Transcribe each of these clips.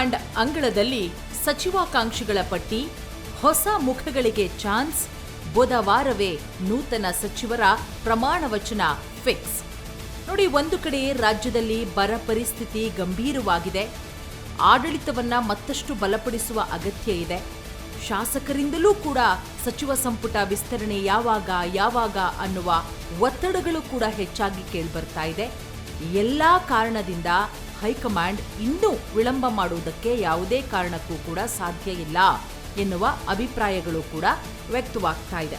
High command ಅಂಗಳದಲ್ಲಿ ಸಚಿವಾಕಾಂಕ್ಷಿಗಳ ಪಟ್ಟಿ, ಹೊಸ ಮುಖಗಳಿಗೆ ಚಾನ್ಸ್, ಬುಧವಾರವೇ ನೂತನ ಸಚಿವರ ಪ್ರಮಾಣ ವಚನ ಫಿಕ್ಸ್. ನೋಡಿ, ಒಂದು ಕಡೆ ರಾಜ್ಯದಲ್ಲಿ ಬರ ಪರಿಸ್ಥಿತಿ ಗಂಭೀರವಾಗಿದೆ. ಆಡಳಿತವನ್ನ ಮತ್ತಷ್ಟು ಬಲಪಡಿಸುವ ಅಗತ್ಯ ಇದೆ. ಶಾಸಕರಿಂದಲೂ ಕೂಡ ಸಚಿವ ಸಂಪುಟ ವಿಸ್ತರಣೆ ಯಾವಾಗ ಅನ್ನುವ ಒತ್ತಡಗಳು ಕೂಡ ಹೆಚ್ಚಾಗಿ ಕೇಳಿಬರ್ತಾ ಇದೆ. ಎಲ್ಲಾ ಕಾರಣದಿಂದ ಹೈಕಮಾಂಡ್ ಇನ್ನೂ ವಿಳಂಬ ಮಾಡುವುದಕ್ಕೆ ಯಾವುದೇ ಕಾರಣಕ್ಕೂ ಕೂಡ ಸಾಧ್ಯ ಇಲ್ಲ ಎನ್ನುವ ಅಭಿಪ್ರಾಯಗಳು ಕೂಡ ವ್ಯಕ್ತವಾಗ್ತಾ ಇದೆ.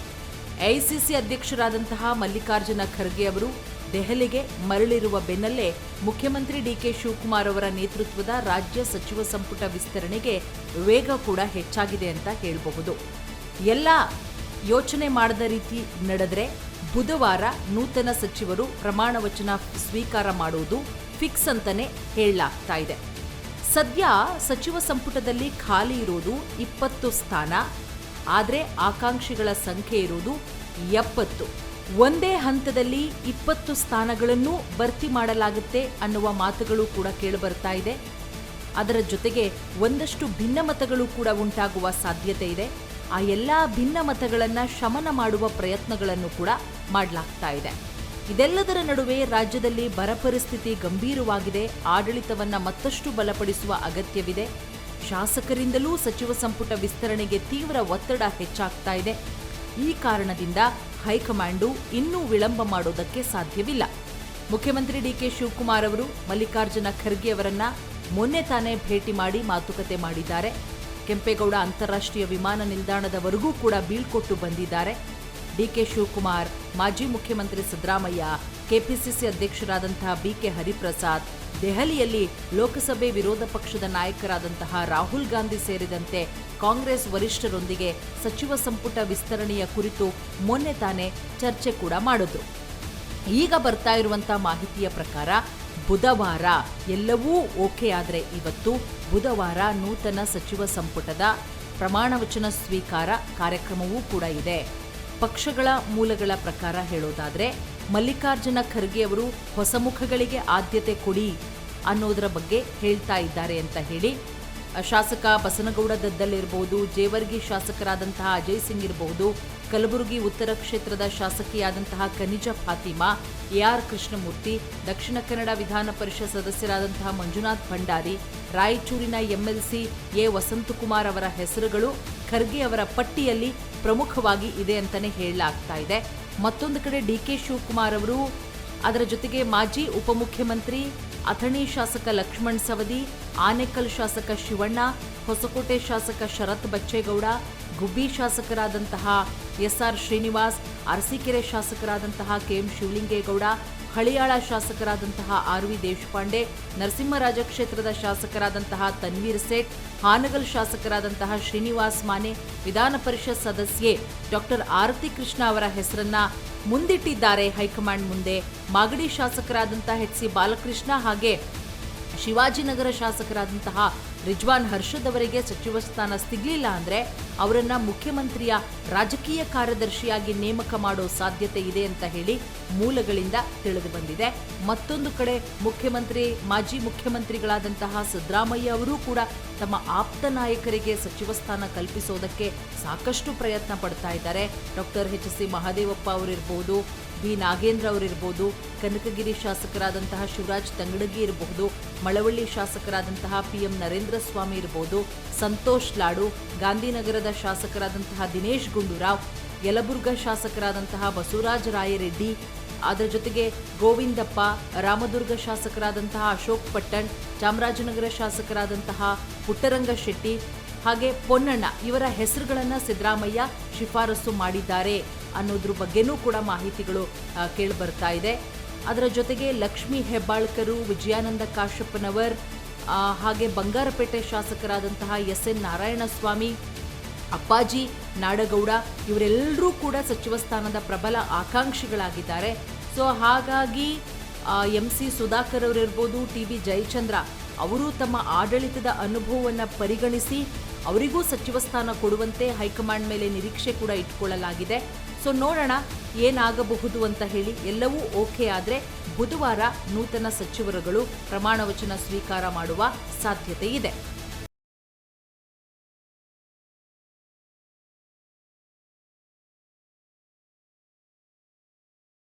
ಎಐಸಿಸಿ ಅಧ್ಯಕ್ಷರಾದಂತಹ ಮಲ್ಲಿಕಾರ್ಜುನ ಖರ್ಗೆ ಅವರು ದೆಹಲಿಗೆ ಮರಳಿರುವ ಬೆನ್ನಲ್ಲೇ ಮುಖ್ಯಮಂತ್ರಿ ಡಿಕೆ ಶಿವಕುಮಾರ್ ಅವರ ನೇತೃತ್ವದ ರಾಜ್ಯ ಸಚಿವ ಸಂಪುಟ ವಿಸ್ತರಣೆಗೆ ವೇಗ ಕೂಡ ಹೆಚ್ಚಾಗಿದೆ ಅಂತ ಹೇಳಬಹುದು. ಎಲ್ಲ ಯೋಚನೆ ಮಾಡದ ರೀತಿ ನಡೆದ್ರೆ ಬುಧವಾರ ನೂತನ ಸಚಿವರು ಪ್ರಮಾಣ ವಚನ ಸ್ವೀಕಾರ ಮಾಡುವುದು ಫಿಕ್ಸ್ ಅಂತಾನೆ ಹೇಳಲಾಗ್ತಾ ಇದೆ. ಸದ್ಯ ಸಚಿವ ಸಂಪುಟದಲ್ಲಿ ಖಾಲಿ ಇರುವುದು 20 ಸ್ಥಾನ, ಆದರೆ ಆಕಾಂಕ್ಷಿಗಳ ಸಂಖ್ಯೆ ಇರುವುದು 70. ಒಂದೇ ಹಂತದಲ್ಲಿ 20 ಸ್ಥಾನಗಳನ್ನು ಭರ್ತಿ ಮಾಡಲಾಗುತ್ತೆ ಅನ್ನುವ ಮಾತುಗಳು ಕೂಡ ಕೇಳಿಬರ್ತಾ ಇದೆ. ಅದರ ಜೊತೆಗೆ ಒಂದಷ್ಟು ಭಿನ್ನಮತಗಳು ಕೂಡ ಉಂಟಾಗುವ ಸಾಧ್ಯತೆ ಇದೆ. ಆ ಎಲ್ಲ ಭಿನ್ನಮತಗಳನ್ನು ಶಮನ ಮಾಡುವ ಪ್ರಯತ್ನಗಳನ್ನು ಕೂಡ ಮಾಡಲಾಗ್ತಾ ಇದೆ. ಇದೆಲ್ಲದರ ನಡುವೆ ರಾಜ್ಯದಲ್ಲಿ ಬರ ಪರಿಸ್ಥಿತಿ ಗಂಭೀರವಾಗಿದೆ. ಆಡಳಿತವನ್ನ ಮತ್ತಷ್ಟು ಬಲಪಡಿಸುವ ಅಗತ್ಯವಿದೆ. ಶಾಸಕರಿಂದಲೂ ಸಚಿವ ಸಂಪುಟ ವಿಸ್ತರಣೆಗೆ ತೀವ್ರ ಒತ್ತಡ ಹೆಚ್ಚಾಗ್ತಾ ಇದೆ. ಈ ಕಾರಣದಿಂದ ಹೈಕಮಾಂಡು ಇನ್ನೂ ವಿಳಂಬ ಮಾಡೋದಕ್ಕೆ ಸಾಧ್ಯವಿಲ್ಲ. ಮುಖ್ಯಮಂತ್ರಿ ಡಿಕೆ ಶಿವಕುಮಾರ್ ಅವರು ಮಲ್ಲಿಕಾರ್ಜುನ ಖರ್ಗೆ ಅವರನ್ನ ಮೊನ್ನೆ ತಾನೇ ಭೇಟಿ ಮಾಡಿ ಮಾತುಕತೆ ಮಾಡಿದ್ದಾರೆ. ಕೆಂಪೇಗೌಡ ಅಂತಾರಾಷ್ಟ್ರೀಯ ವಿಮಾನ ನಿಲ್ದಾಣದವರೆಗೂ ಕೂಡ ಬೀಳ್ಕೊಟ್ಟು ಬಂದಿದ್ದಾರೆ. ಡಿಕೆ ಶಿವಕುಮಾರ್, ಮಾಜಿ ಮುಖ್ಯಮಂತ್ರಿ ಸಿದ್ದರಾಮಯ್ಯ, ಕೆಪಿಸಿಸಿ ಅಧ್ಯಕ್ಷರಾದಂತಹ ಬಿಕೆ ಹರಿಪ್ರಸಾದ್, ದೆಹಲಿಯಲ್ಲಿ ಲೋಕಸಭೆ ವಿರೋಧ ಪಕ್ಷದ ನಾಯಕರಾದಂತಹ ರಾಹುಲ್ ಗಾಂಧಿ ಸೇರಿದಂತೆ ಕಾಂಗ್ರೆಸ್ ವರಿಷ್ಠರೊಂದಿಗೆ ಸಚಿವ ಸಂಪುಟ ವಿಸ್ತರಣೆಯ ಕುರಿತು ಮೊನ್ನೆ ತಾನೇ ಚರ್ಚೆ ಕೂಡ ಮಾಡಿದ್ರು. ಈಗ ಬರ್ತಾ ಇರುವಂತಹ ಮಾಹಿತಿಯ ಪ್ರಕಾರ ಬುಧವಾರ ಎಲ್ಲವೂ ಓಕೆ ಆದರೆ ಇವತ್ತು ಬುಧವಾರ ನೂತನ ಸಚಿವ ಸಂಪುಟದ ಪ್ರಮಾಣ ವಚನ ಸ್ವೀಕಾರ ಕಾರ್ಯಕ್ರಮವೂ ಕೂಡ ಇದೆ. ಪಕ್ಷಗಳ ಮೂಲಗಳ ಪ್ರಕಾರ ಹೇಳೋದಾದ್ರೆ ಮಲ್ಲಿಕಾರ್ಜುನ ಖರ್ಗೆ ಅವರು ಹೊಸ ಮುಖಗಳಿಗೆ ಆದ್ಯತೆ ಕೊಡಿ ಅನ್ನೋದರ ಬಗ್ಗೆ ಹೇಳ್ತಾ ಇದ್ದಾರೆ ಅಂತ ಹೇಳಿ ಶಾಸಕ ಬಸನಗೌಡ ದದ್ದಲ್ ಇರಬಹುದು, ಜೇವರ್ಗಿ ಶಾಸಕರಾದಂತಹ ಅಜಯ್ ಸಿಂಗ್ ಇರಬಹುದು, ಕಲಬುರಗಿ ಉತ್ತರ ಕ್ಷೇತ್ರದ ಶಾಸಕಿಯಾದಂತಹ ಕನಿಜ ಫಾತಿಮಾ, ಎಆರ್ ಕೃಷ್ಣಮೂರ್ತಿ, ದಕ್ಷಿಣ ಕನ್ನಡ ವಿಧಾನ ಪರಿಷತ್ ಸದಸ್ಯರಾದಂತಹ ಮಂಜುನಾಥ್ ಭಂಡಾರಿ, ರಾಯಚೂರಿನ ಎಂಎಲ್ಸಿ ಎ ವಸಂತಕುಮಾರ್ ಅವರ ಹೆಸರುಗಳು ಖರ್ಗೆ ಅವರ ಪಟ್ಟಿಯಲ್ಲಿ ಪ್ರಮುಖವಾಗಿ ಇದೆ ಅಂತಾನೆ ಹೇಳಲಾಗ್ತಾ ಇದೆ. ಮತ್ತೊಂದು ಕಡೆ ಡಿಕೆ ಶಿವಕುಮಾರ್ ಅವರು, ಅದರ ಜೊತೆಗೆ ಮಾಜಿ ಉಪಮುಖ್ಯಮಂತ್ರಿ ಅಥಣಿ ಶಾಸಕ ಲಕ್ಷ್ಮಣ್ ಸವದಿ, ಆನೇಕಲ್ ಶಾಸಕ ಶಿವಣ್ಣ, ಹೊಸಕೋಟೆ ಶಾಸಕ ಶರತ್ ಬಚ್ಚೇಗೌಡ, ಗುಬ್ಬಿ ಶಾಸಕರಾದಂತಹ ಎಸ್ಆರ್ ಶ್ರೀನಿವಾಸ್, ಅರಸೀಕೆರೆ ಶಾಸಕರಾದಂತಹ ಕೆಎಂ ಶಿವಲಿಂಗೇಗೌಡ, ಹಳಿಯಾಳ ಶಾಸಕರಾದಂತಹ ಆರ್ವಿ ದೇಶಪಾಂಡೆ, ನರಸಿಂಹರಾಜ ಕ್ಷೇತ್ರದ ಶಾಸಕರಾದಂತಹ ತನ್ವೀರ್ ಸೇಠ್, ಹಾನಗಲ್ ಶಾಸಕರಾದಂತಹ ಶ್ರೀನಿವಾಸ್ ಮಾನೆ, ವಿಧಾನ ಪರಿಷತ್ ಸದಸ್ಯೆ ಡಾಕ್ಟರ್ ಆರತಿ ಕೃಷ್ಣ ಅವರ ಹೆಸರನ್ನ ಮುಂದಿಟ್ಟಿದ್ದಾರೆ ಹೈಕಮಾಂಡ್ ಮುಂದೆ. ಮಾಗಡಿ ಶಾಸಕರಾದಂತಹ ಎಚ್.ಸಿ. ಬಾಲಕೃಷ್ಣ ಹಾಗೆ ಶಿವಾಜಿನಗರ ಶಾಸಕರಾದಂತಹ ರಿಜ್ವಾನ್ ಹರ್ಷದ್ ಅವರಿಗೆ ಸಚಿವ ಸ್ಥಾನ ಸಿಗಲಿಲ್ಲ ಅಂದ್ರೆ ಅವರನ್ನ ಮುಖ್ಯಮಂತ್ರಿಯ ರಾಜಕೀಯ ಕಾರ್ಯದರ್ಶಿಯಾಗಿ ನೇಮಕ ಮಾಡೋ ಸಾಧ್ಯತೆ ಇದೆ ಅಂತ ಹೇಳಿ ಮೂಲಗಳಿಂದ ತಿಳಿದು ಬಂದಿದೆ. ಮತ್ತೊಂದು ಕಡೆ ಮಾಜಿ ಮುಖ್ಯಮಂತ್ರಿಗಳಾದಂತಹ ಸಿದ್ದರಾಮಯ್ಯ ಅವರು ಕೂಡ ತಮ್ಮ ಆಪ್ತ ನಾಯಕರಿಗೆ ಸಚಿವ ಸ್ಥಾನ ಕಲ್ಪಿಸೋದಕ್ಕೆ ಸಾಕಷ್ಟು ಪ್ರಯತ್ನ ಪಡ್ತಾ ಇದ್ದಾರೆ. ಡಾಕ್ಟರ್ ಎಚ್.ಸಿ. ಮಹದೇವಪ್ಪ ಅವರಿರ್ಬೋದು, ಬಿ ನಾಗೇಂದ್ರ ಅವರಿರ್ಬೋದು, ಕನಕಗಿರಿ ಶಾಸಕರಾದಂತಹ ಶಿವರಾಜ್ ತಂಗಡಗಿ ಇರಬಹುದು, ಮಳವಳ್ಳಿ ಶಾಸಕರಾದಂತಹ ಪಿಎಂ ನರೇಂದ್ರ ಸ್ವಾಮಿ ಇರಬಹುದು, ಸಂತೋಷ್ ಲಾಡು, ಗಾಂಧಿನಗರದ ಶಾಸಕರಾದಂತಹ ದಿನೇಶ್ ಗುಂಡೂರಾವ್, ಯಲಬುರ್ಗಾ ಶಾಸಕರಾದಂತಹ ಬಸವರಾಜ ರಾಯರೆಡ್ಡಿ, ಅದರ ಜೊತೆಗೆ ಗೋವಿಂದಪ್ಪ, ರಾಮದುರ್ಗ ಶಾಸಕರಾದಂತಹ ಅಶೋಕ್ ಪಟ್ಟಣ್, ಚಾಮರಾಜನಗರ ಶಾಸಕರಾದಂತಹ ಪುಟ್ಟರಂಗ ಶೆಟ್ಟಿ ಹಾಗೆ ಪೊನ್ನಣ್ಣ ಇವರ ಹೆಸರುಗಳನ್ನು ಸಿದ್ದರಾಮಯ್ಯ ಶಿಫಾರಸು ಮಾಡಿದ್ದಾರೆ ಅನ್ನೋದ್ರ ಬಗ್ಗೆನೂ ಕೂಡ ಮಾಹಿತಿಗಳು ಕೇಳಿಬರ್ತಾ ಇದೆ. ಅದರ ಜೊತೆಗೆ ಲಕ್ಷ್ಮೀ ಹೆಬ್ಬಾಳ್ಕರು, ವಿಜಯಾನಂದ ಕಾಶಪ್ಪನವರ್, ಹಾಗೆ ಬಂಗಾರಪೇಟೆ ಶಾಸಕರಾದಂತಹ ಎಸ್.ಎನ್. ನಾರಾಯಣಸ್ವಾಮಿ, ಅಪ್ಪಾಜಿ ನಾಡಗೌಡ ಇವರೆಲ್ಲರೂ ಕೂಡ ಸಚಿವ ಸ್ಥಾನದ ಪ್ರಬಲ ಆಕಾಂಕ್ಷಿಗಳಾಗಿದ್ದಾರೆ. ಸೊ ಹಾಗಾಗಿ ಎಂ.ಸಿ. ಸುಧಾಕರ್ ಅವರಿರ್ಬೋದು, ಟಿ.ಬಿ. ಜಯಚಂದ್ರ ಅವರು ತಮ್ಮ ಆಡಳಿತದ ಅನುಭವವನ್ನು ಪರಿಗಣಿಸಿ ಅವರಿಗೂ ಸಚಿವ ಸ್ಥಾನ ಕೊಡುವಂತೆ ಹೈಕಮಾಂಡ್ ಮೇಲೆ ನಿರೀಕ್ಷೆ ಕೂಡ ಇಟ್ಕೊಳ್ಳಲಾಗಿದೆ. ಸೊ ನೋಡೋಣ ಏನಾಗಬಹುದು ಅಂತ ಹೇಳಿ. ಎಲ್ಲವೂ ಓಕೆ ಆದರೆ ಬುಧವಾರ ನೂತನ ಸಚಿವರುಗಳು ಪ್ರಮಾಣ ವಚನ ಸ್ವೀಕಾರ ಮಾಡುವ ಸಾಧ್ಯತೆ ಇದೆ.